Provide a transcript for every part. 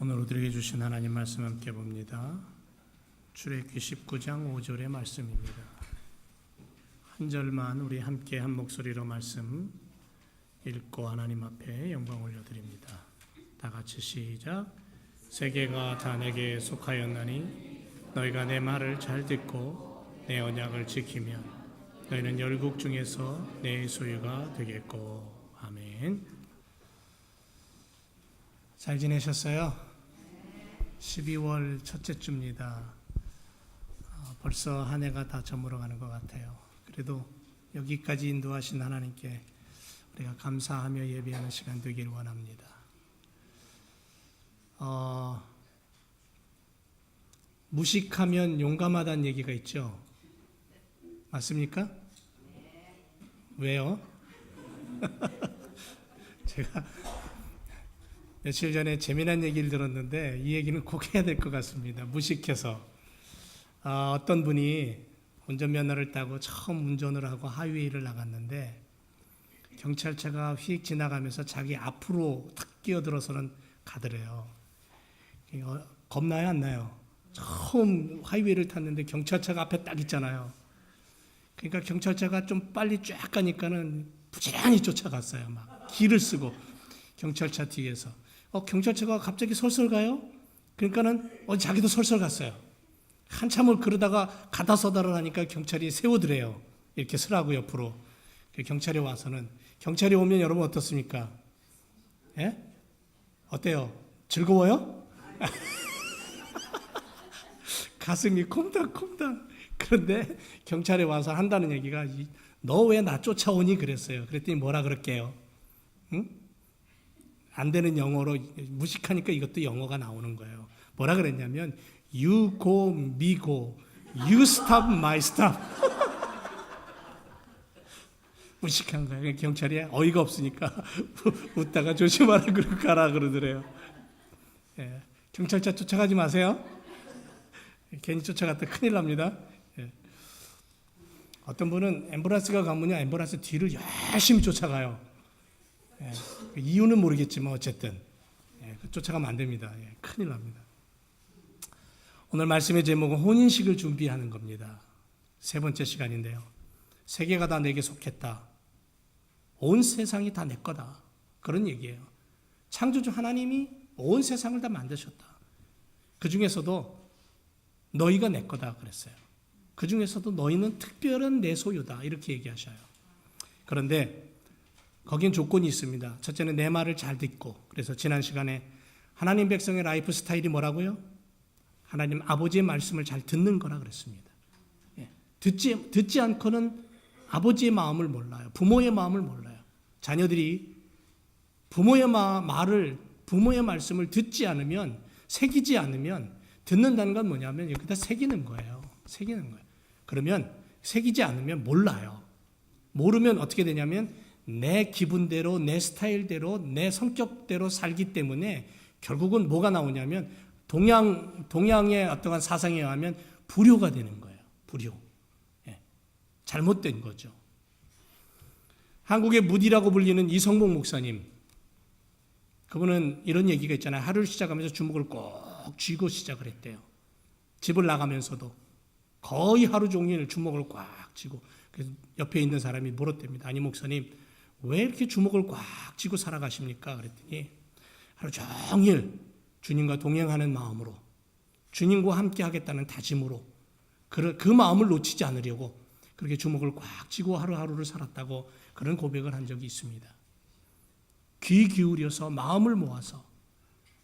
오늘 우리에게 주신 하나님 말씀 함께 봅니다. 출애굽기 19장 5절의 말씀입니다. 한 절만 우리 함께 한 목소리로 말씀 읽고 하나님 앞에 영광 올려드립니다. 다 같이 시작. 세계가 다 내게 속하였나니 너희가 내 말을 잘 듣고 내 언약을 지키면 너희는 열국 중에서 내 소유가 되겠고. 아멘. 잘 지내셨어요? 12월 첫째 주입니다. 벌써 한 해가 다 저물어가는 것 같아요. 그래도 여기까지 인도하신 하나님께 우리가 감사하며 예배하는 시간 되기를 원합니다. 무식하면 용감하다는 얘기가 있죠. 맞습니까? 왜요? 제가 며칠 전에 재미난 얘기를 들었는데 이 얘기는 꼭 해야 될 것 같습니다. 무식해서 어떤 분이 운전면허를 따고 처음 운전을 하고 하이웨이를 나갔는데 경찰차가 휙 지나가면서 자기 앞으로 탁 끼어들어서는 가더래요. 겁나요, 안 나요? 처음 하이웨이를 탔는데 경찰차가 앞에 딱 있잖아요. 그러니까 경찰차가 좀 빨리 쫙 가니까는 부지런히 쫓아갔어요. 막 길을 쓰고 경찰차 뒤에서. 경찰차가 갑자기 설설 가요? 그러니까는 자기도 설설 갔어요. 한참을 그러다가 가다 서다를 하니까 경찰이 세우더래요. 이렇게 서라고 옆으로. 경찰이 와서는, 경찰이 오면 여러분 어떻습니까? 예? 어때요? 즐거워요? 가슴이 콩닥콩닥. 그런데 경찰이 와서 한다는 얘기가 너 왜 나 쫓아오니? 그랬어요. 그랬더니 뭐라 그럴게요? 응? 안 되는 영어로 무식하니까 이것도 영어가 나오는 거예요. 뭐라 그랬냐면 You go, me go. You stop, my stop. 무식한 거예요. 경찰이 어이가 없으니까 웃다가 조심하라 그러고 가라 그러더래요. 예. 경찰차 쫓아가지 마세요. 괜히 쫓아갔다 큰일 납니다. 예. 어떤 분은 앰뷸런스가 가면요, 앰뷸런스 뒤를 열심히 쫓아가요. 예. 이유는 모르겠지만 어쨌든 쫓아가면 안 됩니다. 큰일 납니다. 오늘 말씀의 제목은 혼인식을 준비하는 겁니다. 세 번째 시간인데요. 세계가 다 내게 속했다. 온 세상이 다 내 거다. 그런 얘기예요. 창조주 하나님이 온 세상을 다 만드셨다. 그 중에서도 너희가 내 거다 그랬어요. 그 중에서도 너희는 특별한 내 소유다. 이렇게 얘기하셔요. 그런데 거긴 조건이 있습니다. 첫째는 내 말을 잘 듣고. 그래서 지난 시간에 하나님 백성의 라이프 스타일이 뭐라고요? 하나님 아버지의 말씀을 잘 듣는 거라 그랬습니다. 듣지 않고는 아버지의 마음을 몰라요. 부모의 마음을 몰라요. 자녀들이 부모의 말씀을 듣지 않으면, 새기지 않으면, 듣는다는 건 뭐냐면 여기다 새기는 거예요. 새기는 거예요. 그러면 새기지 않으면 몰라요. 모르면 어떻게 되냐면 내 기분대로, 내 스타일대로, 내 성격대로 살기 때문에 결국은 뭐가 나오냐면 동양의 어떠한 사상에 의하면 불효가 되는 거예요. 불효. 잘못된 거죠. 한국의 무디라고 불리는 이성복 목사님, 그분은 이런 얘기가 있잖아요. 하루를 시작하면서 주먹을 꼭 쥐고 시작을 했대요. 집을 나가면서도 거의 하루 종일 주먹을 꽉 쥐고. 그래서 옆에 있는 사람이 물었답니다. 아니 목사님, 왜 이렇게 주먹을 꽉 쥐고 살아가십니까? 그랬더니 하루 종일 주님과 동행하는 마음으로, 주님과 함께 하겠다는 다짐으로, 그 마음을 놓치지 않으려고 그렇게 주먹을 꽉 쥐고 하루하루를 살았다고 그런 고백을 한 적이 있습니다. 귀 기울여서 마음을 모아서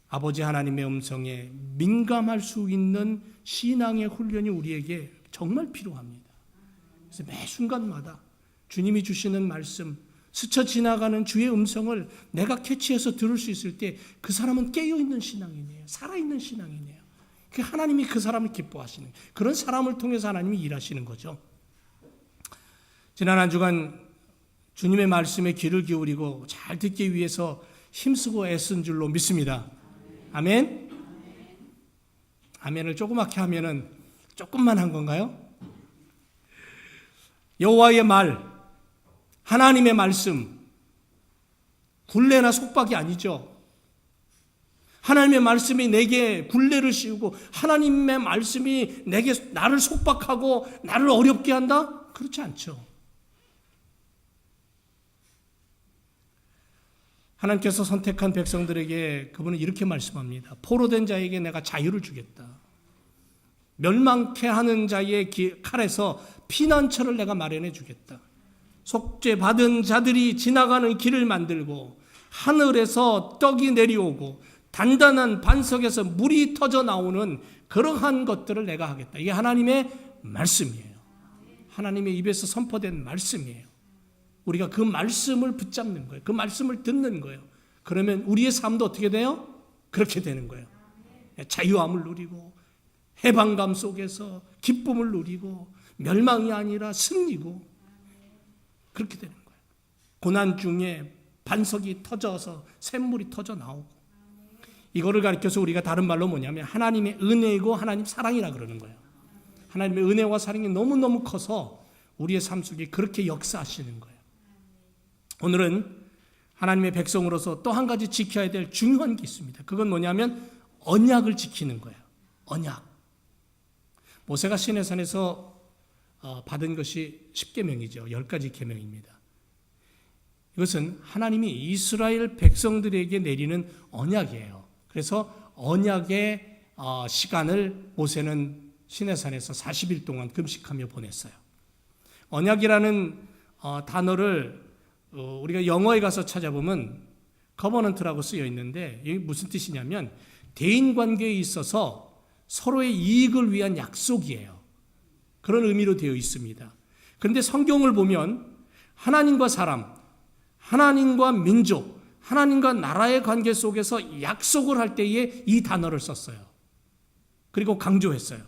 아버지 하나님의 음성에 민감할 수 있는 신앙의 훈련이 우리에게 정말 필요합니다. 그래서 매 순간마다 주님이 주시는 말씀, 스쳐 지나가는 주의 음성을 내가 캐치해서 들을 수 있을 때 그 사람은 깨어있는 신앙이네요. 살아있는 신앙이네요. 하나님이 그 사람을 기뻐하시는, 그런 사람을 통해서 하나님이 일하시는 거죠. 지난 한 주간 주님의 말씀에 귀를 기울이고 잘 듣기 위해서 힘쓰고 애쓴 줄로 믿습니다. 아멘? 아멘을 조그맣게 하면은 조금만 한 건가요? 여호와의 말, 하나님의 말씀, 굴레나 속박이 아니죠. 하나님의 말씀이 내게 굴레를 씌우고 하나님의 말씀이 내게 나를 속박하고 나를 어렵게 한다? 그렇지 않죠. 하나님께서 선택한 백성들에게 그분은 이렇게 말씀합니다. 포로된 자에게 내가 자유를 주겠다. 멸망케 하는 자의 칼에서 피난처를 내가 마련해 주겠다. 속죄받은 자들이 지나가는 길을 만들고 하늘에서 떡이 내려오고 단단한 반석에서 물이 터져 나오는 그러한 것들을 내가 하겠다. 이게 하나님의 말씀이에요. 하나님의 입에서 선포된 말씀이에요. 우리가 그 말씀을 붙잡는 거예요. 그 말씀을 듣는 거예요. 그러면 우리의 삶도 어떻게 돼요? 그렇게 되는 거예요. 자유함을 누리고 해방감 속에서 기쁨을 누리고 멸망이 아니라 승리고 그렇게 되는 거예요. 고난 중에 반석이 터져서 샘물이 터져 나오고 이거를 가르쳐서 우리가 다른 말로 뭐냐면 하나님의 은혜이고 하나님 사랑이라 그러는 거예요. 하나님의 은혜와 사랑이 너무너무 커서 우리의 삶 속에 그렇게 역사하시는 거예요. 오늘은 하나님의 백성으로서 또 한 가지 지켜야 될 중요한 게 있습니다. 그건 뭐냐면 언약을 지키는 거예요. 언약. 모세가 시내산에서 받은 것이 10계명이죠. 10가지 계명입니다. 이것은 하나님이 이스라엘 백성들에게 내리는 언약이에요. 그래서 언약의 시간을 모세는 시내산에서 40일 동안 금식하며 보냈어요. 언약이라는 단어를 우리가 영어에 가서 찾아보면 커버넌트라고 쓰여 있는데 이게 무슨 뜻이냐면 대인관계에 있어서 서로의 이익을 위한 약속이에요. 그런 의미로 되어 있습니다. 그런데 성경을 보면 하나님과 사람, 하나님과 민족, 하나님과 나라의 관계 속에서 약속을 할 때에 이 단어를 썼어요. 그리고 강조했어요.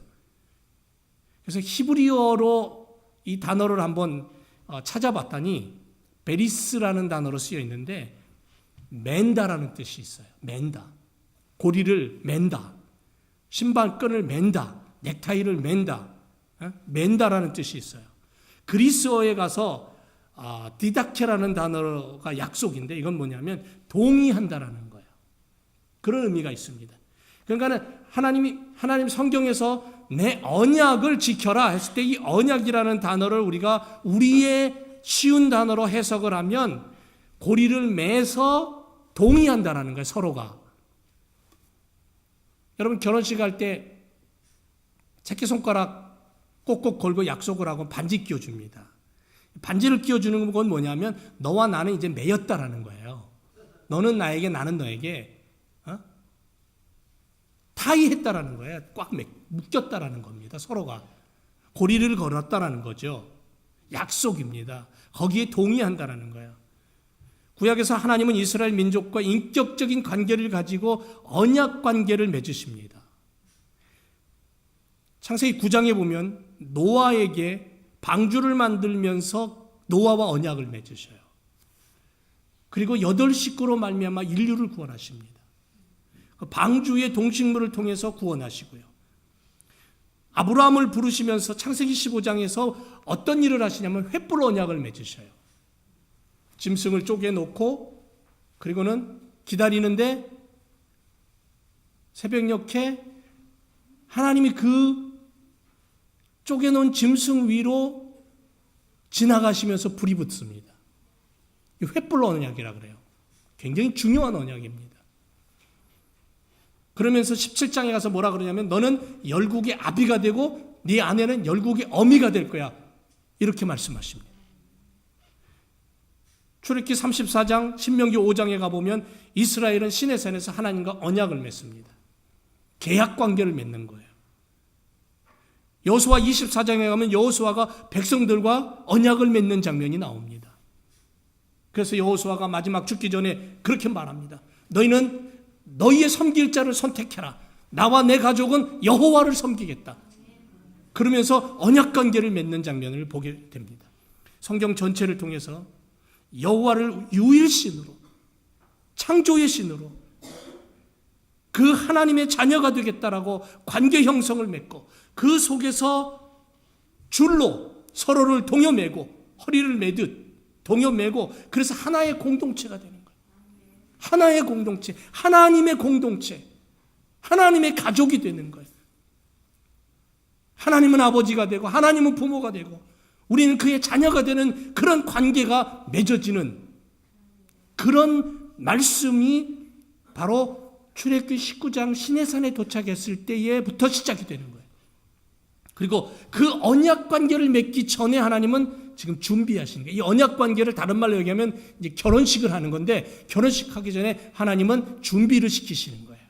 그래서 히브리어로 이 단어를 한번 찾아봤더니 베리스라는 단어로 쓰여 있는데 맨다라는 뜻이 있어요. 맨다. 고리를 맨다. 신발끈을 맨다. 넥타이를 맨다. 맨다라는 뜻이 있어요. 그리스어에 가서 디다케라는 단어가 약속인데 이건 뭐냐면 동의한다라는 거예요. 그런 의미가 있습니다. 그러니까 하나님 성경에서 내 언약을 지켜라 했을 때 이 언약이라는 단어를 우리가 우리의 쉬운 단어로 해석을 하면 고리를 매서 동의한다라는 거예요. 서로가. 여러분 결혼식 할 때 새끼손가락 꼭꼭 걸고 약속을 하고 반지 끼워줍니다. 반지를 끼워주는 건 뭐냐면 너와 나는 이제 맺었다라는 거예요. 너는 나에게 나는 너에게 타이했다라는 거예요. 꽉 묶였다라는 겁니다. 서로가. 고리를 걸었다라는 거죠. 약속입니다. 거기에 동의한다라는 거예요. 구약에서 하나님은 이스라엘 민족과 인격적인 관계를 가지고 언약 관계를 맺으십니다. 창세기 9장에 보면 노아에게 방주를 만들면서 노아와 언약을 맺으셔요. 그리고 8식구로 말미암아 인류를 구원하십니다. 방주의 동식물을 통해서 구원하시고요. 아브라함을 부르시면서 창세기 15장에서 어떤 일을 하시냐면 횃불 언약을 맺으셔요. 짐승을 쪼개놓고 그리고는 기다리는데 새벽녘에 하나님이 그 쪼개놓은 짐승 위로 지나가시면서 불이 붙습니다. 이 횃불 언약이라 그래요. 굉장히 중요한 언약입니다. 그러면서 17장에 가서 뭐라 그러냐면 너는 열국의 아비가 되고 네 아내는 열국의 어미가 될 거야. 이렇게 말씀하십니다. 출애굽기 34장, 신명기 5장에 가보면 이스라엘은 시내산에서 하나님과 언약을 맺습니다. 계약 관계를 맺는 거예요. 여호수아 24장에 가면 여호수아가 백성들과 언약을 맺는 장면이 나옵니다. 그래서 여호수아가 마지막 죽기 전에 그렇게 말합니다. 너희는 너희의 섬길 자를 선택해라. 나와 내 가족은 여호와를 섬기겠다. 그러면서 언약 관계를 맺는 장면을 보게 됩니다. 성경 전체를 통해서 여호와를 유일신으로, 창조의 신으로 그 하나님의 자녀가 되겠다라고 관계 형성을 맺고 그 속에서 줄로 서로를 동여매고 허리를 매듯 동여매고 그래서 하나의 공동체가 되는 거예요. 하나의 공동체, 하나님의 공동체, 하나님의 가족이 되는 거예요. 하나님은 아버지가 되고 하나님은 부모가 되고 우리는 그의 자녀가 되는 그런 관계가 맺어지는 그런 말씀이 바로 출애굽기 19장 시내산에 도착했을 때에부터 시작이 되는 거예요. 그리고 그 언약 관계를 맺기 전에 하나님은 지금 준비하시는 거예요. 이 언약 관계를 다른 말로 얘기하면 이제 결혼식을 하는 건데, 결혼식 하기 전에 하나님은 준비를 시키시는 거예요.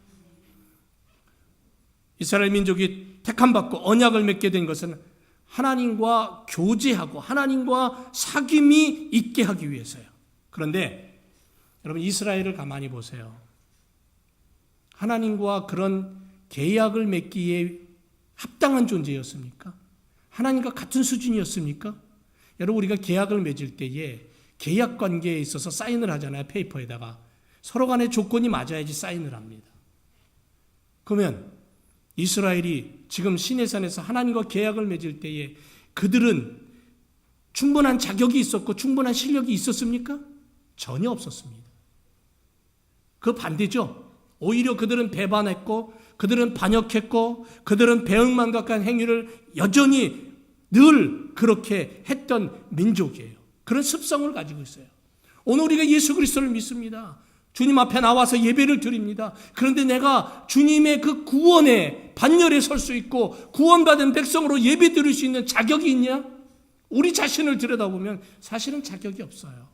이스라엘 민족이 택함받고 언약을 맺게 된 것은 하나님과 교제하고 하나님과 사귐이 있게 하기 위해서요. 그런데 여러분, 이스라엘을 가만히 보세요. 하나님과 그런 계약을 맺기에 합당한 존재였습니까? 하나님과 같은 수준이었습니까? 여러분, 우리가 계약을 맺을 때에 계약 관계에 있어서 사인을 하잖아요. 페이퍼에다가. 서로 간의 조건이 맞아야지 사인을 합니다. 그러면 이스라엘이 지금 시내산에서 하나님과 계약을 맺을 때에 그들은 충분한 자격이 있었고 충분한 실력이 있었습니까? 전혀 없었습니다. 그 반대죠. 오히려 그들은 배반했고 그들은 반역했고 그들은 배은망각한 행위를 여전히 늘 그렇게 했던 민족이에요. 그런 습성을 가지고 있어요. 오늘 우리가 예수 그리스도를 믿습니다. 주님 앞에 나와서 예배를 드립니다. 그런데 내가 주님의 그 구원의 반열에 설 수 있고 구원받은 백성으로 예배 드릴 수 있는 자격이 있냐? 우리 자신을 들여다보면 사실은 자격이 없어요.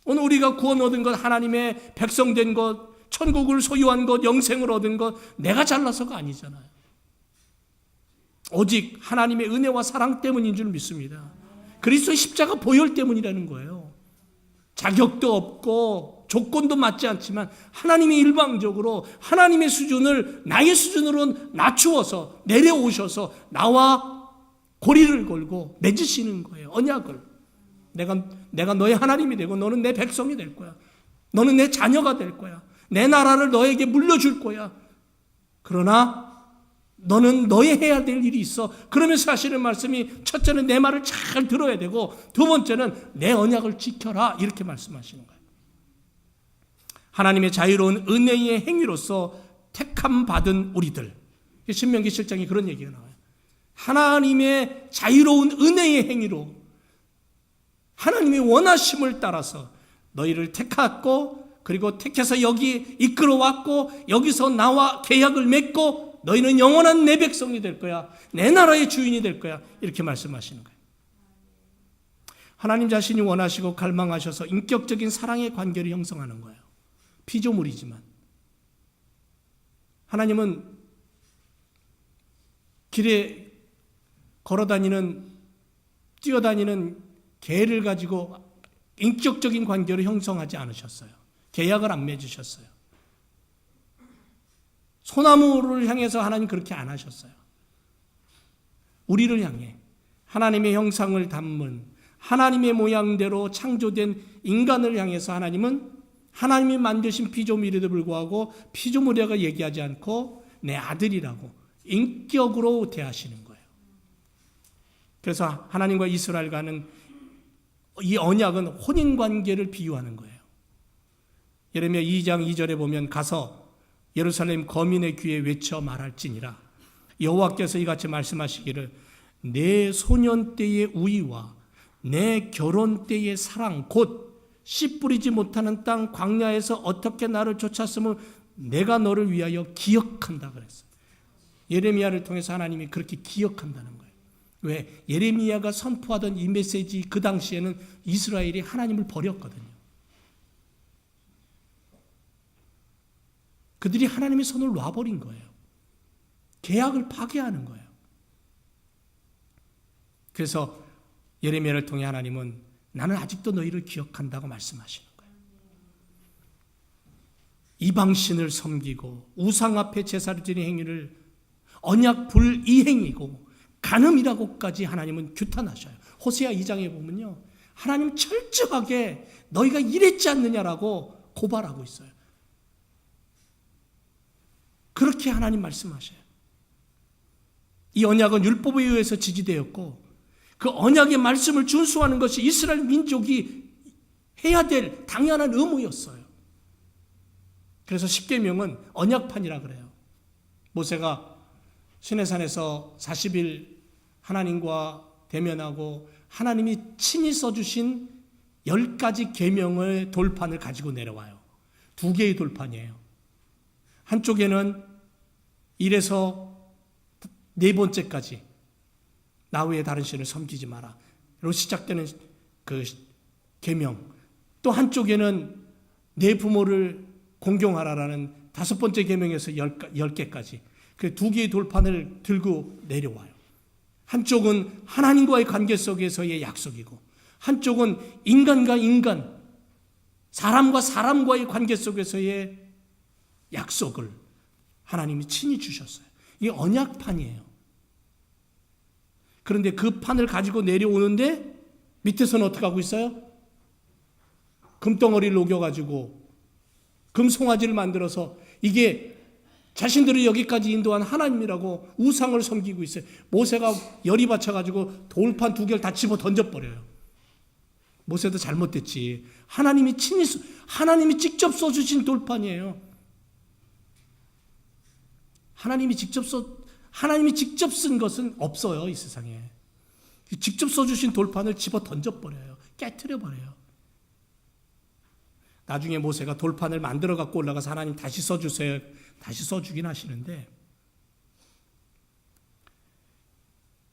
오늘 우리가 구원 얻은 것, 하나님의 백성 된 것, 천국을 소유한 것, 영생을 얻은 것, 내가 잘나서가 아니잖아요. 오직 하나님의 은혜와 사랑 때문인 줄 믿습니다. 그리스도의 십자가 보혈 때문이라는 거예요. 자격도 없고 조건도 맞지 않지만 하나님이 일방적으로 하나님의 수준을 나의 수준으로 낮추어서 내려오셔서 나와 고리를 걸고 맺으시는 거예요. 언약을. 내가 너의 하나님이 되고 너는 내 백성이 될 거야. 너는 내 자녀가 될 거야. 내 나라를 너에게 물려줄 거야. 그러나 너는 너의 해야 될 일이 있어. 그러면서 하시는 말씀이, 첫째는 내 말을 잘 들어야 되고 두 번째는 내 언약을 지켜라, 이렇게 말씀하시는 거예요. 하나님의 자유로운 은혜의 행위로서 택함 받은 우리들, 신명기 7장에 그런 얘기가 나와요. 하나님의 자유로운 은혜의 행위로 하나님의 원하심을 따라서 너희를 택했고 그리고 택해서 여기 이끌어왔고 여기서 나와 계약을 맺고 너희는 영원한 내 백성이 될 거야. 내 나라의 주인이 될 거야. 이렇게 말씀하시는 거예요. 하나님 자신이 원하시고 갈망하셔서 인격적인 사랑의 관계를 형성하는 거예요. 피조물이지만. 하나님은 길에 걸어다니는, 뛰어다니는 개를 가지고 인격적인 관계를 형성하지 않으셨어요. 계약을 안 맺으셨어요. 소나무를 향해서 하나님 그렇게 안 하셨어요. 우리를 향해 하나님의 형상을 담은 하나님의 모양대로 창조된 인간을 향해서 하나님은 하나님이 만드신 피조물에도 불구하고 피조물이라고 얘기하지 않고 내 아들이라고 인격으로 대하시는 거예요. 그래서 하나님과 이스라엘과는 이 언약은 혼인관계를 비유하는 거예요. 예레미야 2장 2절에 보면 가서 예루살렘 거민의 귀에 외쳐 말할지니라. 여호와께서 이같이 말씀하시기를 내 소년 때의 우위와 내 결혼 때의 사랑 곧 씨 뿌리지 못하는 땅 광야에서 어떻게 나를 쫓았음을 내가 너를 위하여 기억한다 그랬어요. 예레미야를 통해서 하나님이 그렇게 기억한다는 거예요. 왜? 예레미야가 선포하던 이 메시지, 그 당시에는 이스라엘이 하나님을 버렸거든요. 그들이 하나님의 손을 놔버린 거예요. 계약을 파괴하는 거예요. 그래서 예레미야를 통해 하나님은 나는 아직도 너희를 기억한다고 말씀하시는 거예요. 이방신을 섬기고 우상 앞에 제사를 드리는 행위를 언약 불이행이고 간음이라고까지 하나님은 규탄하셔요. 호세아 2장에 보면요, 하나님 철저하게 너희가 이랬지 않느냐라고 고발하고 있어요. 그렇게 하나님 말씀하셔요. 이 언약은 율법에 의해서 지지되었고 그 언약의 말씀을 준수하는 것이 이스라엘 민족이 해야 될 당연한 의무였어요. 그래서 십계명은 언약판이라 그래요. 모세가 시내산에서 40일 하나님과 대면하고 하나님이 친히 써주신 10가지 계명의 돌판을 가지고 내려와요. 2개의 돌판이에요. 한쪽에는 1에서 4번째까지 나 외에 다른 신을 섬기지 마라 로 시작되는 그 계명, 또 한쪽에는 내 부모를 공경하라라는 5번째 계명에서 10개까지 그 2개의 돌판을 들고 내려와요. 한쪽은 하나님과의 관계 속에서의 약속이고 한쪽은 인간과 인간, 사람과 사람과의 관계 속에서의 약속을 하나님이 친히 주셨어요. 이게 언약판이에요. 그런데 그 판을 가지고 내려오는데 밑에서는 어떻게 하고 있어요? 금덩어리를 녹여가지고 금송아지를 만들어서 이게 자신들을 여기까지 인도한 하나님이라고 우상을 섬기고 있어요. 모세가 열이 받쳐가지고 돌판 2개를 다 집어 던져버려요. 모세도 잘못됐지. 하나님이 직접 써주신 돌판이에요. 하나님이 직접 쓴 것은 없어요, 이 세상에. 직접 써주신 돌판을 집어 던져버려요. 깨트려버려요. 나중에 모세가 돌판을 만들어 갖고 올라가서 하나님 다시 써주세요. 다시 써주긴 하시는데,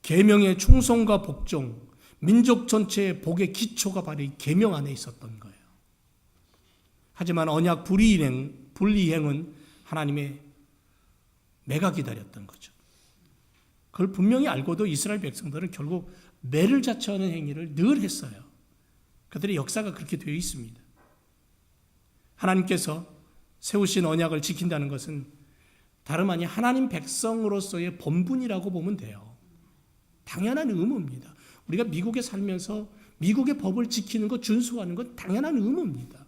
계명의 충성과 복종, 민족 전체의 복의 기초가 바로 이 계명 안에 있었던 거예요. 하지만 언약 불이행은 하나님의 매가 기다렸던 거죠. 그걸 분명히 알고도 이스라엘 백성들은 결국 매를 자처하는 행위를 늘 했어요. 그들의 역사가 그렇게 되어 있습니다. 하나님께서 세우신 언약을 지킨다는 것은 다름 아니 하나님 백성으로서의 본분이라고 보면 돼요. 당연한 의무입니다. 우리가 미국에 살면서 미국의 법을 지키는 것, 준수하는 것 당연한 의무입니다.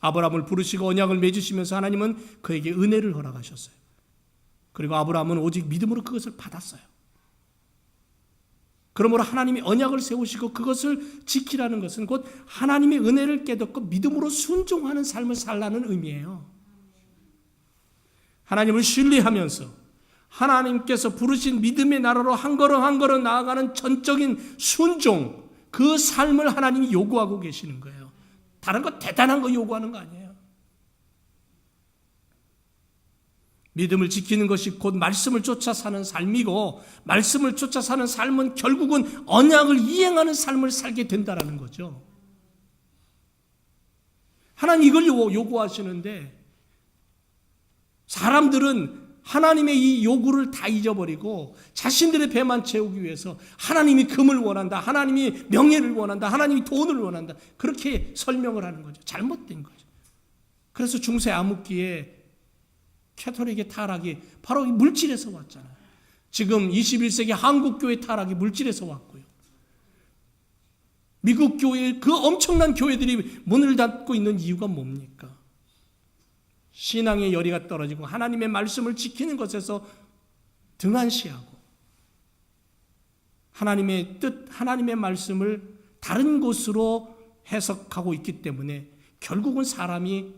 아브라함을 부르시고 언약을 맺으시면서 하나님은 그에게 은혜를 허락하셨어요. 그리고 아브라함은 오직 믿음으로 그것을 받았어요. 그러므로 하나님이 언약을 세우시고 그것을 지키라는 것은 곧 하나님의 은혜를 깨닫고 믿음으로 순종하는 삶을 살라는 의미예요. 하나님을 신뢰하면서 하나님께서 부르신 믿음의 나라로 한 걸음 한 걸음 나아가는 전적인 순종, 그 삶을 하나님이 요구하고 계시는 거예요. 다른 거 대단한 거 요구하는 거 아니에요. 믿음을 지키는 것이 곧 말씀을 쫓아 사는 삶이고, 말씀을 쫓아 사는 삶은 결국은 언약을 이행하는 삶을 살게 된다는 거죠. 하나님 이걸 요구하시는데 사람들은 하나님의 이 요구를 다 잊어버리고 자신들의 배만 채우기 위해서 하나님이 금을 원한다, 하나님이 명예를 원한다, 하나님이 돈을 원한다, 그렇게 설명을 하는 거죠. 잘못된 거죠. 그래서 중세 암흑기에 캐톨릭의 타락이 바로 물질에서 왔잖아요. 지금 21세기 한국교회 타락이 물질에서 왔고요. 미국 교회, 그 엄청난 교회들이 문을 닫고 있는 이유가 뭡니까? 신앙의 열의가 떨어지고 하나님의 말씀을 지키는 것에서 등한시하고 하나님의 뜻, 하나님의 말씀을 다른 곳으로 해석하고 있기 때문에 결국은 사람이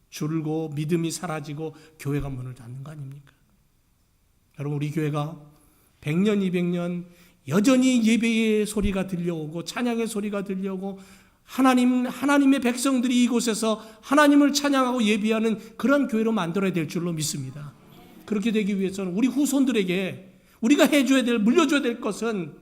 줄고 믿음이 사라지고 교회가 문을 닫는 거 아닙니까? 여러분, 우리 교회가 100년, 200년 여전히 예배의 소리가 들려오고 찬양의 소리가 들려오고 하나님의 백성들이 이곳에서 하나님을 찬양하고 예배하는 그런 교회로 만들어야 될 줄로 믿습니다. 그렇게 되기 위해서는 우리 후손들에게 우리가 해줘야 될, 물려줘야 될 것은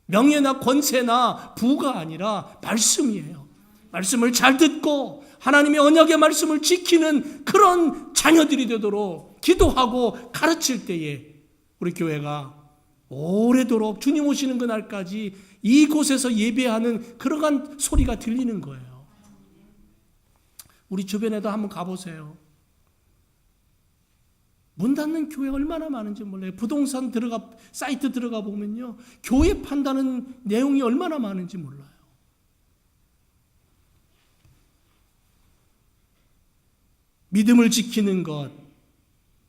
명예나 권세나 부가 아니라 말씀이에요. 말씀을 잘 듣고 하나님의 언약의 말씀을 지키는 그런 자녀들이 되도록 기도하고 가르칠 때에 우리 교회가 오래도록 주님 오시는 그날까지 이곳에서 예배하는 그러한 소리가 들리는 거예요. 우리 주변에도 한번 가보세요. 문 닫는 교회 얼마나 많은지 몰라요. 부동산 사이트 들어가 보면요, 교회 판다는 내용이 얼마나 많은지 몰라요. 믿음을 지키는 것,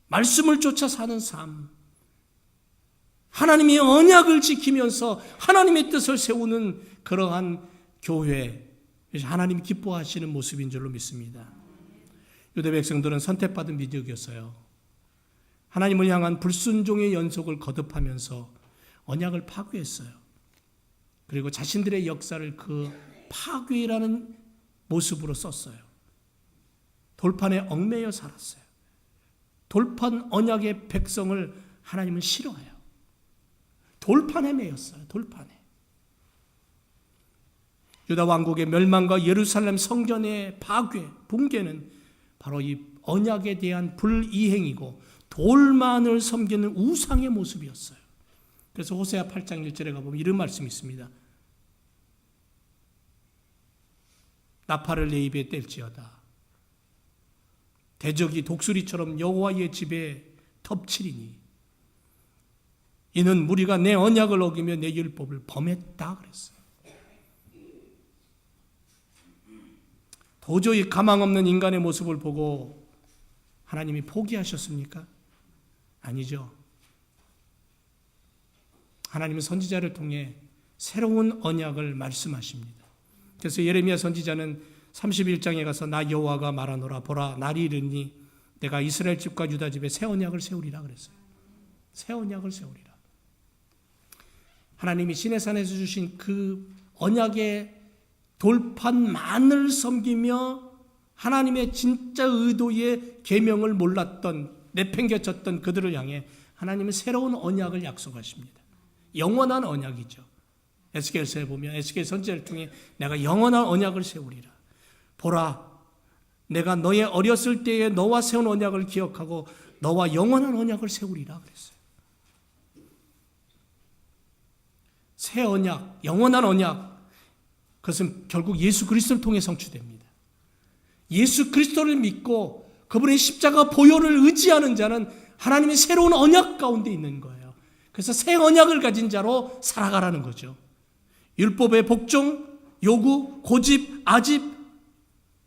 말씀을 쫓아 사는 삶, 하나님의 언약을 지키면서 하나님의 뜻을 세우는 그러한 교회, 하나님이 기뻐하시는 모습인 줄로 믿습니다. 유대 백성들은 선택받은 민족이었어요. 하나님을 향한 불순종의 연속을 거듭하면서 언약을 파괴했어요. 그리고 자신들의 역사를 그 파괴라는 모습으로 썼어요. 돌판에 얽매여 살았어요. 돌판 언약의 백성을 하나님은 싫어해요. 돌판에 매였어요. 돌판에. 유다 왕국의 멸망과 예루살렘 성전의 파괴, 붕괴는 바로 이 언약에 대한 불이행이고 돌만을 섬기는 우상의 모습이었어요. 그래서 호세아 8장 1절에 가보면 이런 말씀이 있습니다. 나팔을 내 입에 뗄지어다. 대적이 독수리처럼 여호와의 집에 덮치리니 이는 무리가 내 언약을 어기며 내 율법을 범했다 그랬어요. 도저히 가망 없는 인간의 모습을 보고 하나님이 포기하셨습니까? 아니죠. 하나님은 선지자를 통해 새로운 언약을 말씀하십니다. 그래서 예레미야 선지자는 31장에 가서 나 여호와가 말하노라 보라 날이 이르니 내가 이스라엘 집과 유다 집에 새 언약을 세우리라 그랬어요. 새 언약을 세우리라. 하나님이 시내산에서 주신 그 언약의 돌판만을 섬기며 하나님의 진짜 의도의 계명을 몰랐던 내팽개쳤던 그들을 향해 하나님은 새로운 언약을 약속하십니다. 영원한 언약이죠. 에스겔서에 보면 에스겔 선지자를 통해 내가 영원한 언약을 세우리라. 보라 내가 너의 어렸을 때에 너와 세운 언약을 기억하고 너와 영원한 언약을 세우리라 그랬어요. 새 언약, 영원한 언약, 그것은 결국 예수 그리스도를 통해 성취됩니다. 예수 그리스도를 믿고 그분의 십자가 보혈을 의지하는 자는 하나님의 새로운 언약 가운데 있는 거예요. 그래서 새 언약을 가진 자로 살아가라는 거죠. 율법의 복종, 요구, 고집, 아집,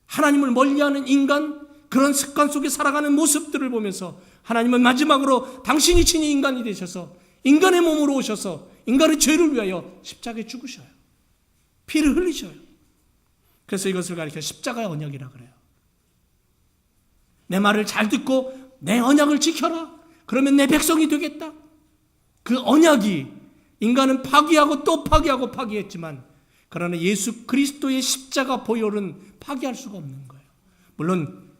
하나님을 멀리하는 인간, 그런 습관 속에 살아가는 모습들을 보면서 하나님은 마지막으로 당신이 친히 인간이 되셔서 인간의 몸으로 오셔서 인간의 죄를 위하여 십자가에 죽으셔요. 피를 흘리셔요. 그래서 이것을 가리켜 십자가의 언약이라 그래요. 내 말을 잘 듣고 내 언약을 지켜라. 그러면 내 백성이 되겠다. 그 언약이 인간은 파기하고 또 파기하고 파기했지만 그러나 예수 그리스도의 십자가 보혈은 파기할 수가 없는 거예요. 물론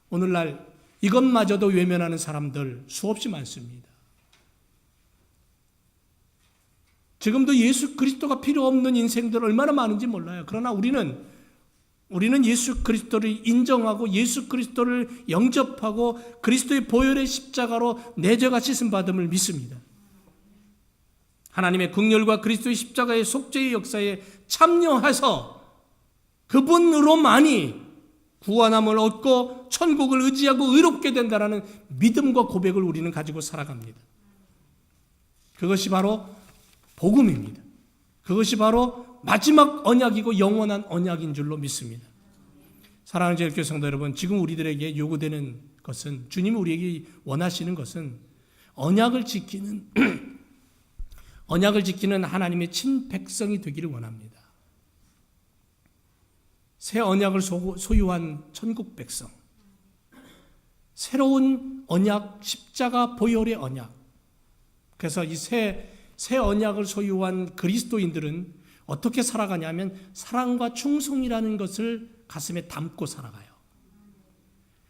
오늘날 이것마저도 외면하는 사람들 수없이 많습니다. 지금도 예수 그리스도가 필요 없는 인생들 얼마나 많은지 몰라요. 그러나 우리는 예수 그리스도를 인정하고 예수 그리스도를 영접하고 그리스도의 보혈의 십자가로 내 죄가 씻음받음을 믿습니다. 하나님의 긍휼과 그리스도의 십자가의 속죄의 역사에 참여해서 그분으로만이 구원함을 얻고 천국을 의지하고 의롭게 된다는 믿음과 고백을 우리는 가지고 살아갑니다. 그것이 바로 복음입니다. 그것이 바로 마지막 언약이고 영원한 언약인 줄로 믿습니다. 사랑하는 제일교회 성도 여러분, 지금 우리들에게 요구되는 것은, 주님이 우리에게 원하시는 것은 언약을 지키는 하나님의 친백성이 되기를 원합니다. 새 언약을 소유한 천국 백성, 새로운 언약, 십자가 보혈의 언약. 그래서 이 새 언약을 소유한 그리스도인들은 어떻게 살아가냐면 사랑과 충성이라는 것을 가슴에 담고 살아가요.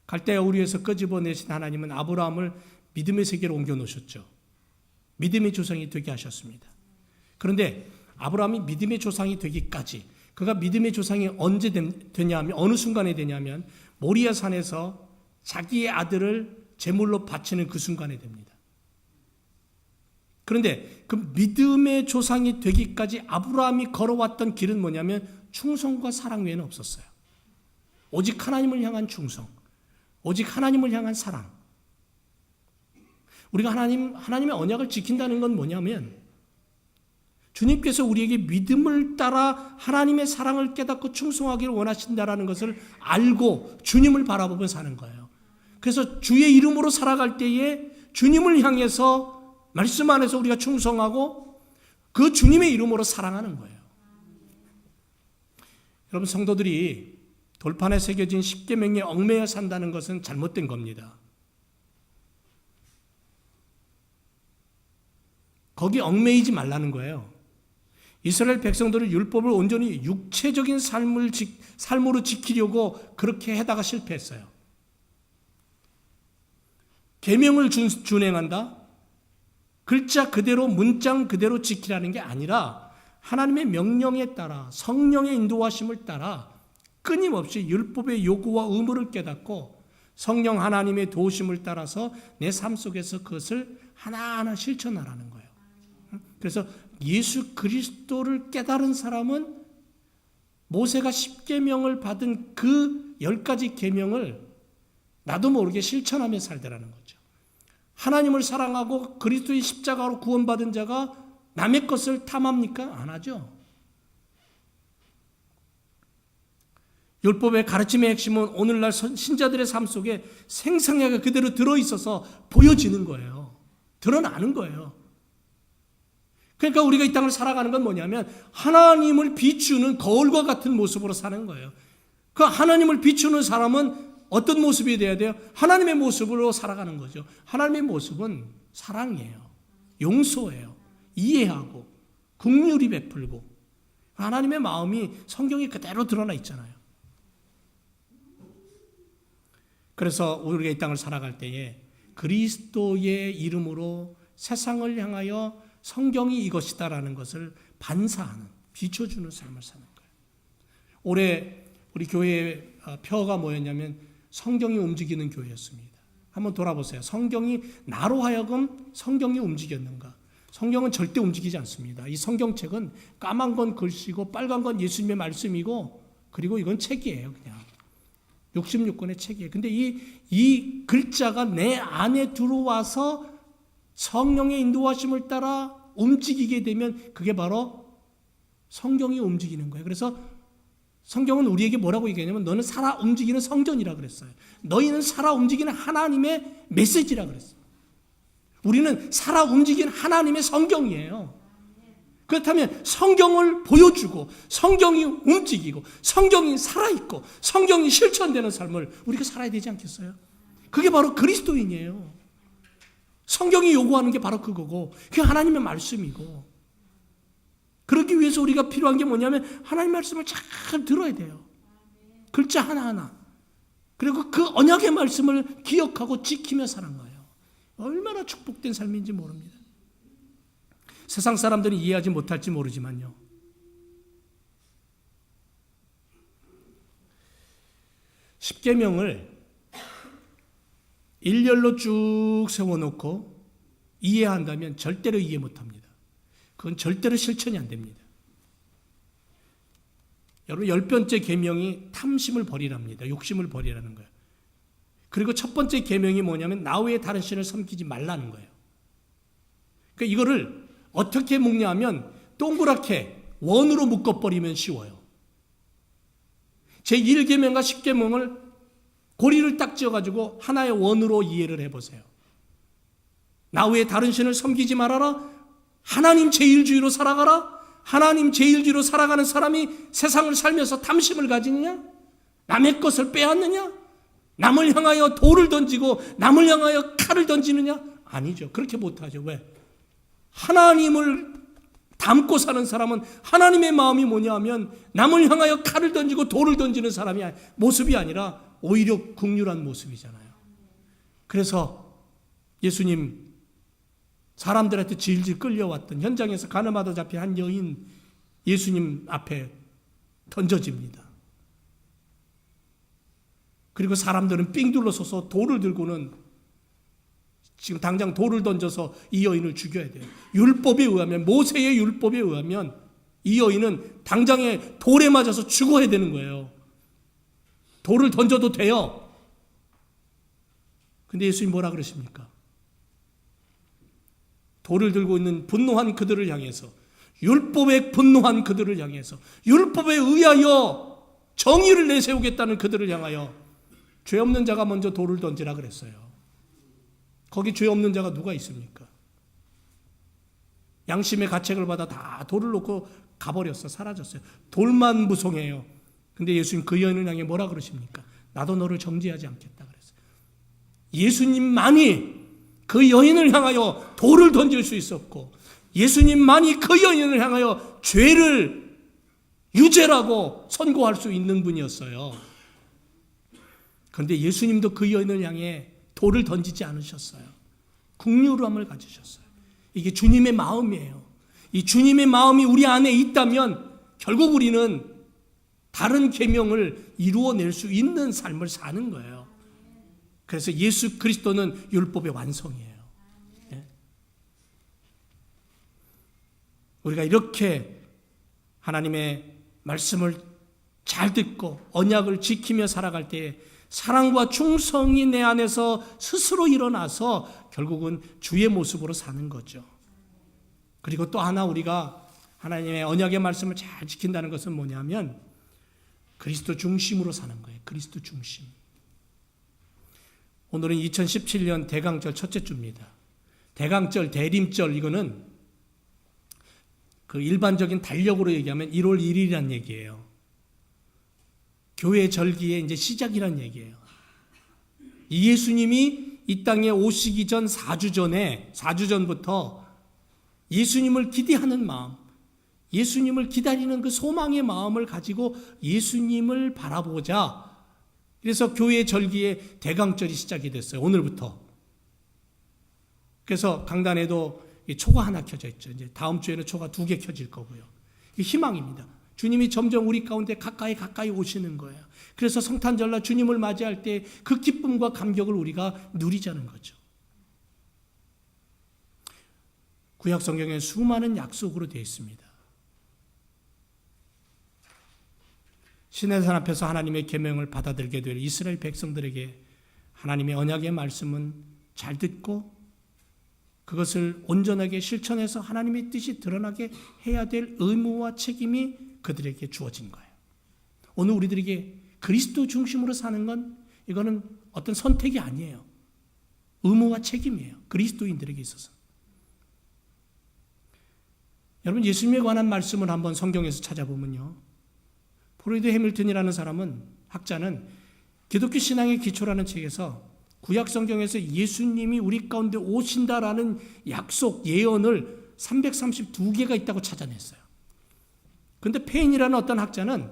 갈대아 우리에서 끄집어내신 하나님은 아브라함을 믿음의 세계로 옮겨 놓으셨죠. 믿음의 조상이 되게 하셨습니다. 그런데 아브라함이 믿음의 조상이 되기까지, 그가 믿음의 조상이 언제 되냐면, 어느 순간에 되냐면 모리아 산에서 자기의 아들을 제물로 바치는 그 순간에 됩니다. 그런데 그 믿음의 조상이 되기까지 아브라함이 걸어왔던 길은 뭐냐면 충성과 사랑 외에는 없었어요. 오직 하나님을 향한 충성, 오직 하나님을 향한 사랑. 우리가 하나님의 언약을 지킨다는 건 뭐냐면 주님께서 우리에게 믿음을 따라 하나님의 사랑을 깨닫고 충성하기를 원하신다라는 것을 알고 주님을 바라보며 사는 거예요. 그래서 주의 이름으로 살아갈 때에 주님을 향해서 말씀 안에서 우리가 충성하고 그 주님의 이름으로 사랑하는 거예요. 여러분, 성도들이 돌판에 새겨진 십계명에 얽매여 산다는 것은 잘못된 겁니다. 거기 얽매이지 말라는 거예요. 이스라엘 백성들은 율법을 온전히 육체적인 삶으로 지키려고 그렇게 해다가 실패했어요. 계명을 준행한다? 글자 그대로 문장 그대로 지키라는 게 아니라 하나님의 명령에 따라 성령의 인도하심을 따라 끊임없이 율법의 요구와 의무를 깨닫고 성령 하나님의 도우심을 따라서 내 삶 속에서 그것을 하나하나 실천하라는 거예요. 그래서 예수 그리스도를 깨달은 사람은 모세가 10계명을 받은 그 10가지 계명을 나도 모르게 실천하며 살더라는 거죠. 하나님을 사랑하고 그리스도의 십자가로 구원받은 자가 남의 것을 탐합니까? 안 하죠. 율법의 가르침의 핵심은 오늘날 신자들의 삶 속에 생생하게 그대로 들어있어서 보여지는 거예요. 드러나는 거예요. 그러니까 우리가 이 땅을 살아가는 건 뭐냐면 하나님을 비추는 거울과 같은 모습으로 사는 거예요. 그 하나님을 비추는 사람은 어떤 모습이 돼야 돼요? 하나님의 모습으로 살아가는 거죠. 하나님의 모습은 사랑이에요. 용서예요. 이해하고 긍휼히 베풀고 하나님의 마음이 성경에 그대로 드러나 있잖아요. 그래서 우리가 이 땅을 살아갈 때에 그리스도의 이름으로 세상을 향하여 성경이 이것이다라는 것을 반사하는, 비춰주는 삶을 사는 거예요. 올해 우리 교회의 표어가 뭐였냐면 성경이 움직이는 교회였습니다. 한번 돌아보세요. 성경이 나로 하여금 성경이 움직였는가? 성경은 절대 움직이지 않습니다. 이 성경책은 까만 건 글씨고 빨간 건 예수님의 말씀이고 그리고 이건 책이에요. 그냥 66권의 책이에요. 근데 이 글자가 내 안에 들어와서 성령의 인도하심을 따라 움직이게 되면 그게 바로 성경이 움직이는 거예요. 그래서 성경은 우리에게 뭐라고 얘기하냐면 너는 살아 움직이는 성전이라 그랬어요. 너희는 살아 움직이는 하나님의 메시지라 그랬어요. 우리는 살아 움직이는 하나님의 성경이에요. 그렇다면 성경을 보여주고 성경이 움직이고 성경이 살아있고 성경이 실천되는 삶을 우리가 살아야 되지 않겠어요? 그게 바로 그리스도인이에요. 성경이 요구하는 게 바로 그거고 그게 하나님의 말씀이고 그러기 위해서 우리가 필요한 게 뭐냐면 하나님의 말씀을 잘 들어야 돼요. 글자 하나하나. 그리고 그 언약의 말씀을 기억하고 지키며 사는 거예요. 얼마나 축복된 삶인지 모릅니다. 세상 사람들은 이해하지 못할지 모르지만요. 십계명을 일렬로 쭉 세워놓고 이해한다면 절대로 이해 못합니다. 그건 절대로 실천이 안 됩니다. 여러분 10번째 계명이 탐심을 버리랍니다. 욕심을 버리라는 거예요. 그리고 첫 번째 계명이 뭐냐면 나 외에 다른 신을 섬기지 말라는 거예요. 그러니까 이거를 어떻게 묶냐면 동그랗게 원으로 묶어버리면 쉬워요. 제1계명과 10계명을 고리를 딱 지어가지고 하나의 원으로 이해를 해보세요. 나 외에 다른 신을 섬기지 말아라. 하나님 제일주의로 살아가라. 하나님 제일주의로 살아가는 사람이 세상을 살면서 탐심을 가지느냐? 남의 것을 빼앗느냐? 남을 향하여 돌을 던지고 남을 향하여 칼을 던지느냐? 아니죠. 그렇게 못하죠. 왜? 하나님을 닮고 사는 사람은 하나님의 마음이 뭐냐 하면 남을 향하여 칼을 던지고 돌을 던지는 사람이 모습이 아니라 오히려 긍휼한 모습이잖아요. 그래서 예수님 사람들한테 질질 끌려왔던 현장에서 가늠하다 잡힌 한 여인 예수님 앞에 던져집니다. 그리고 사람들은 삥 둘러서서 돌을 들고는 지금 당장 돌을 던져서 이 여인을 죽여야 돼요. 율법에 의하면 모세의 율법에 의하면 이 여인은 당장에 돌에 맞아서 죽어야 되는 거예요. 돌을 던져도 돼요. 근데 예수님 뭐라 그러십니까? 돌을 들고 있는 분노한 그들을 향해서 율법에 분노한 그들을 향해서 율법에 의하여 정의를 내세우겠다는 그들을 향하여 죄 없는 자가 먼저 돌을 던지라 그랬어요. 거기 죄 없는 자가 누가 있습니까? 양심의 가책을 받아 다 돌을 놓고 가버렸어. 사라졌어요. 돌만 무성해요. 근데 예수님 그 여인을 향해 뭐라 그러십니까? 나도 너를 정죄하지 않겠다 그랬어요. 예수님만이 그 여인을 향하여 돌을 던질 수 있었고, 예수님만이 그 여인을 향하여 죄를 유죄라고 선고할 수 있는 분이었어요. 그런데 예수님도 그 여인을 향해 돌을 던지지 않으셨어요. 긍휼함을 가지셨어요. 이게 주님의 마음이에요. 이 주님의 마음이 우리 안에 있다면 결국 우리는 다른 계명을 이루어낼 수 있는 삶을 사는 거예요. 그래서 예수 그리스도는 율법의 완성이에요. 예? 우리가 이렇게 하나님의 말씀을 잘 듣고 언약을 지키며 살아갈 때에 사랑과 충성이 내 안에서 스스로 일어나서 결국은 주의 모습으로 사는 거죠. 그리고 또 하나 우리가 하나님의 언약의 말씀을 잘 지킨다는 것은 뭐냐면 그리스도 중심으로 사는 거예요. 그리스도 중심. 오늘은 2017년 대강절 첫째 주입니다. 대강절, 대림절 이거는 그 일반적인 달력으로 얘기하면 1월 1일이란 얘기예요. 교회 절기의 이제 시작이란 얘기예요. 이 예수님이 이 땅에 오시기 전 4주 전부터 예수님을 기대하는 마음, 예수님을 기다리는 그 소망의 마음을 가지고 예수님을 바라보자. 그래서 교회 절기의 대강절이 시작이 됐어요. 오늘부터. 그래서 강단에도 초가 하나 켜져 있죠. 이제 다음 주에는 초가 2개 켜질 거고요. 이게 희망입니다. 주님이 점점 우리 가운데 가까이 오시는 거예요. 그래서 성탄절날 주님을 맞이할 때 그 기쁨과 감격을 우리가 누리자는 거죠. 구약 성경에 수많은 약속으로 되어 있습니다. 시내산 앞에서 하나님의 계명을 받아들게 될 이스라엘 백성들에게 하나님의 언약의 말씀은 잘 듣고 그것을 온전하게 실천해서 하나님의 뜻이 드러나게 해야 될 의무와 책임이 그들에게 주어진 거예요. 오늘 우리들에게 그리스도 중심으로 사는 건 이거는 어떤 선택이 아니에요. 의무와 책임이에요. 그리스도인들에게 있어서. 여러분 예수님에 관한 말씀을 한번 성경에서 찾아보면요. 포리드 해밀턴이라는 사람은 학자는 기독교 신앙의 기초라는 책에서 구약 성경에서 예수님이 우리 가운데 오신다라는 약속, 예언을 332개가 있다고 찾아냈어요. 그런데 페인이라는 어떤 학자는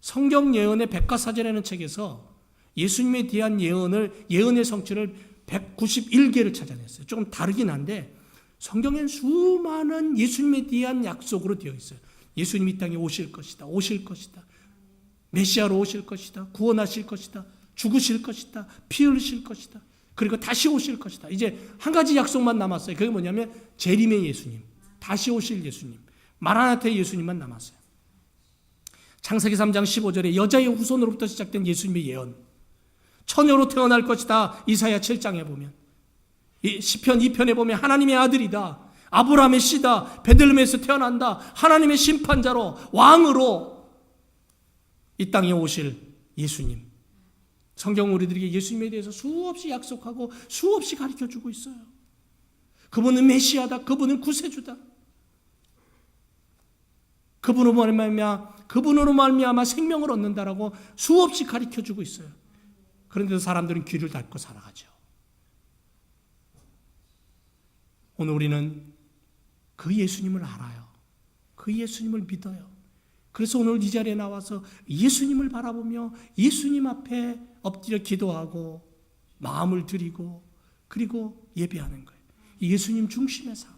성경 예언의 백과사전이라는 책에서 예수님에 대한 예언의 성취를 191개를 찾아냈어요. 조금 다르긴 한데 성경엔 수많은 예수님에 대한 약속으로 되어 있어요. 예수님이 이 땅에 오실 것이다. 메시아로 오실 것이다. 구원하실 것이다. 죽으실 것이다. 피 흘리실 것이다. 그리고 다시 오실 것이다. 이제 한 가지 약속만 남았어요. 그게 뭐냐면 재림의 예수님, 다시 오실 예수님, 마라나타의 예수님만 남았어요. 창세기 3장 15절에 여자의 후손으로부터 시작된 예수님의 예언, 처녀로 태어날 것이다. 이사야 7장에 보면, 시편 2편에 보면 하나님의 아들이다. 아브라함의 씨다. 베들레헴에서 태어난다. 하나님의 심판자로, 왕으로 이 땅에 오실 예수님. 성경은 우리들에게 예수님에 대해서 수없이 약속하고 수없이 가르쳐주고 있어요. 그분은 메시아다. 그분은 구세주다. 그분으로 말미암아 생명을 얻는다라고 수없이 가르쳐주고 있어요. 그런데도 사람들은 귀를 닫고 살아가죠. 오늘 우리는 그 예수님을 알아요. 그 예수님을 믿어요. 그래서 오늘 이 자리에 나와서 예수님을 바라보며 예수님 앞에 엎드려 기도하고 마음을 드리고 그리고 예배하는 거예요. 예수님 중심의 삶.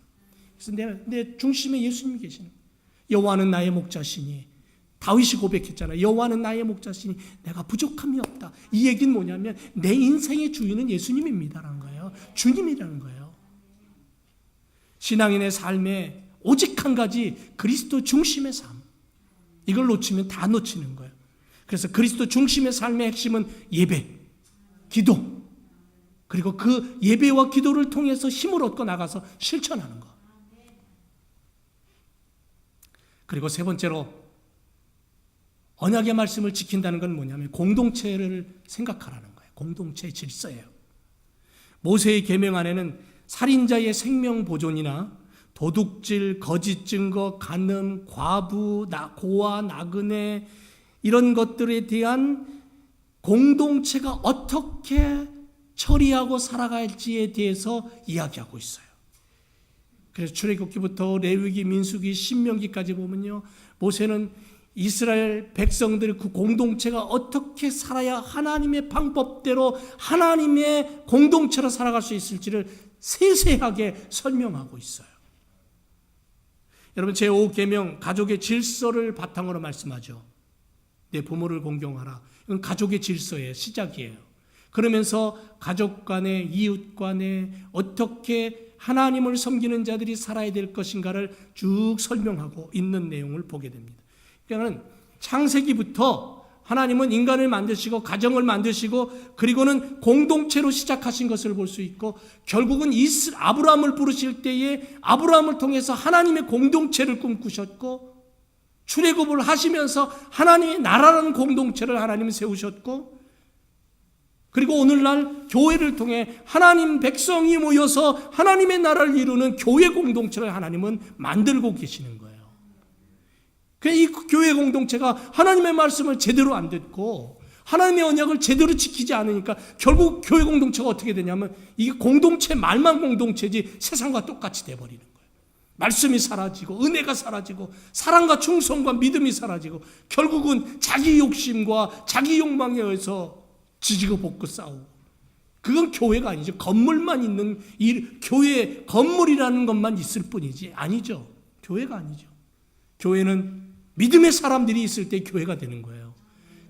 그래서 내 중심에 예수님이 계시는 거예요. 여호와는 나의 목자시니, 다윗이 고백했잖아요. 여호와는 나의 목자시니 내가 부족함이 없다. 이 얘기는 뭐냐면 내 인생의 주인은 예수님입니다라는 거예요. 주님이라는 거예요. 신앙인의 삶에 오직 한 가지 그리스도 중심의 삶. 이걸 놓치면 다 놓치는 거예요. 그래서 그리스도 중심의 삶의 핵심은 예배, 기도, 그리고 그 예배와 기도를 통해서 힘을 얻고 나가서 실천하는 거. 그리고 세 번째로 언약의 말씀을 지킨다는 건 뭐냐면 공동체를 생각하라는 거예요. 공동체의 질서예요. 모세의 계명 안에는 살인자의 생명 보존이나 도둑질, 거짓 증거, 간음, 과부, 고아, 나그네, 이런 것들에 대한 공동체가 어떻게 처리하고 살아갈지에 대해서 이야기하고 있어요. 그래서 출애굽기부터 레위기, 민수기, 신명기까지 보면요, 모세는 이스라엘 백성들의 그 공동체가 어떻게 살아야 하나님의 방법대로 하나님의 공동체로 살아갈 수 있을지를 세세하게 설명하고 있어요. 여러분, 제5계명 가족의 질서를 바탕으로 말씀하죠. 내 부모를 공경하라. 이건 가족의 질서의 시작이에요. 그러면서 가족 간에, 이웃 간에 어떻게 하나님을 섬기는 자들이 살아야 될 것인가를 쭉 설명하고 있는 내용을 보게 됩니다. 그러니까 창세기부터 하나님은 인간을 만드시고 가정을 만드시고 그리고는 공동체로 시작하신 것을 볼 수 있고, 결국은 아브라함을 부르실 때에 아브라함을 통해서 하나님의 공동체를 꿈꾸셨고, 출애굽을 하시면서 하나님의 나라라는 공동체를 하나님이 세우셨고, 그리고 오늘날 교회를 통해 하나님 백성이 모여서 하나님의 나라를 이루는 교회 공동체를 하나님은 만들고 계시는 거예요. 이 교회 공동체가 하나님의 말씀을 제대로 안 듣고 하나님의 언약을 제대로 지키지 않으니까 결국 교회 공동체가 어떻게 되냐면 이게 공동체 말만 공동체지 세상과 똑같이 돼버리는 거예요. 말씀이 사라지고 은혜가 사라지고 사랑과 충성과 믿음이 사라지고 결국은 자기 욕심과 자기 욕망에 의해서 지지고 볶고 싸우고, 그건 교회가 아니죠. 건물만 있는 교회 건물이라는 것만 있을 뿐이지 아니죠. 교회가 아니죠. 교회는 믿음의 사람들이 있을 때 교회가 되는 거예요.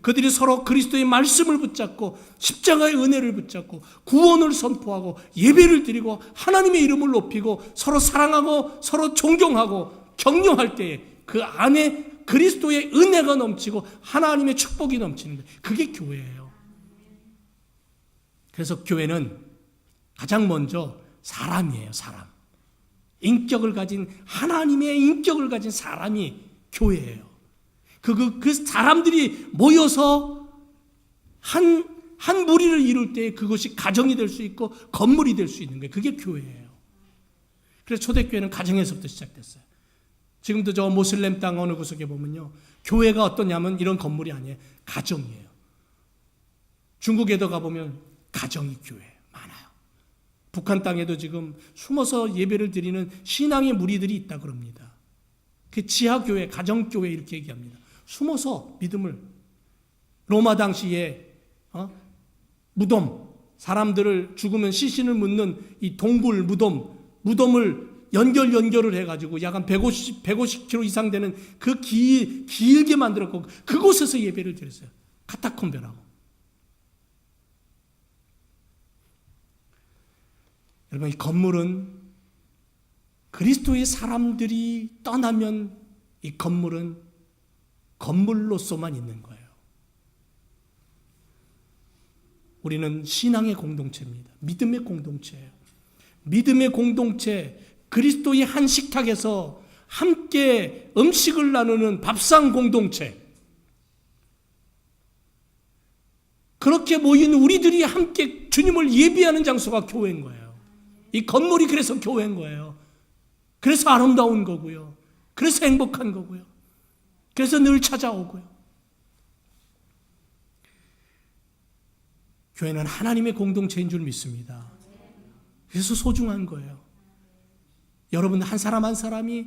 그들이 서로 그리스도의 말씀을 붙잡고 십자가의 은혜를 붙잡고 구원을 선포하고 예배를 드리고 하나님의 이름을 높이고 서로 사랑하고 서로 존경하고 격려할 때에 그 안에 그리스도의 은혜가 넘치고 하나님의 축복이 넘치는 거예요. 그게 교회예요. 그래서 교회는 가장 먼저 사람이에요. 사람. 인격을 가진, 하나님의 인격을 가진 사람이 교회예요. 그 사람들이 모여서 한 무리를 이룰 때 그것이 가정이 될 수 있고 건물이 될 수 있는 거예요. 그게 교회예요. 그래서 초대교회는 가정에서부터 시작됐어요. 지금도 저 모슬렘 땅 어느 구석에 보면요, 교회가 어떠냐면 이런 건물이 아니에요. 가정이에요. 중국에도 가보면 가정이 교회 많아요. 북한 땅에도 지금 숨어서 예배를 드리는 신앙의 무리들이 있다 그럽니다. 그 지하교회, 가정교회 이렇게 얘기합니다. 숨어서 믿음을, 로마 당시에 무덤, 사람들을 죽으면 시신을 묻는 이 동굴 무덤을 연결을 해가지고 약 한 150km 이상 되는 그 길게 만들었고 그곳에서 예배를 드렸어요. 카타콤베라고. 여러분, 이 건물은 그리스도의 사람들이 떠나면 이 건물은 건물로서만 있는 거예요. 우리는 신앙의 공동체입니다. 믿음의 공동체예요. 믿음의 공동체, 그리스도의 한 식탁에서 함께 음식을 나누는 밥상 공동체, 그렇게 모인 우리들이 함께 주님을 예배하는 장소가 교회인 거예요. 이 건물이 그래서 교회인 거예요. 그래서 아름다운 거고요. 그래서 행복한 거고요. 그래서 늘 찾아오고요. 교회는 하나님의 공동체인 줄 믿습니다. 그래서 소중한 거예요. 여러분 한 사람 한 사람이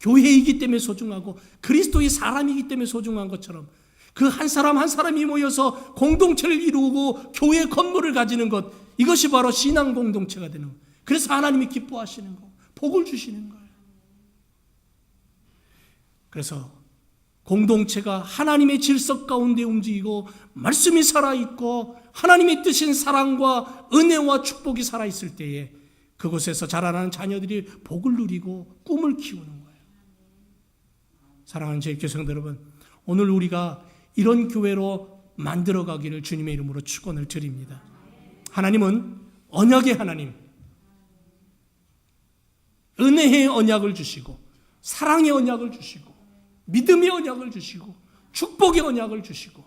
교회이기 때문에 소중하고 그리스도의 사람이기 때문에 소중한 것처럼 그 한 사람 한 사람이 모여서 공동체를 이루고 교회 건물을 가지는 것, 이것이 바로 신앙 공동체가 되는 거예요. 그래서 하나님이 기뻐하시는 거, 복을 주시는 거예요. 그래서 공동체가 하나님의 질서 가운데 움직이고 말씀이 살아있고 하나님의 뜻인 사랑과 은혜와 축복이 살아있을 때에 그곳에서 자라나는 자녀들이 복을 누리고 꿈을 키우는 거예요. 사랑하는 제 교성들 여러분, 오늘 우리가 이런 교회로 만들어가기를 주님의 이름으로 축원을 드립니다. 하나님은 언약의 하나님, 은혜의 언약을 주시고 사랑의 언약을 주시고 믿음의 언약을 주시고 축복의 언약을 주시고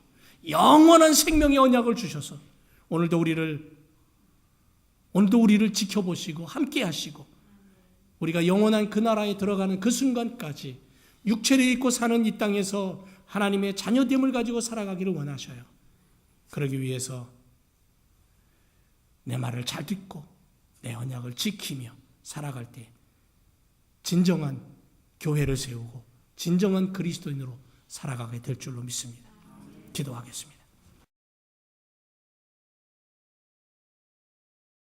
영원한 생명의 언약을 주셔서 오늘도 우리를 지켜보시고 함께 하시고 우리가 영원한 그 나라에 들어가는 그 순간까지 육체를 입고 사는 이 땅에서 하나님의 자녀됨을 가지고 살아가기를 원하셔요. 그러기 위해서 내 말을 잘 듣고 내 언약을 지키며 살아갈 때 진정한 교회를 세우고 진정한 그리스도인으로 살아가게 될 줄로 믿습니다. 기도하겠습니다.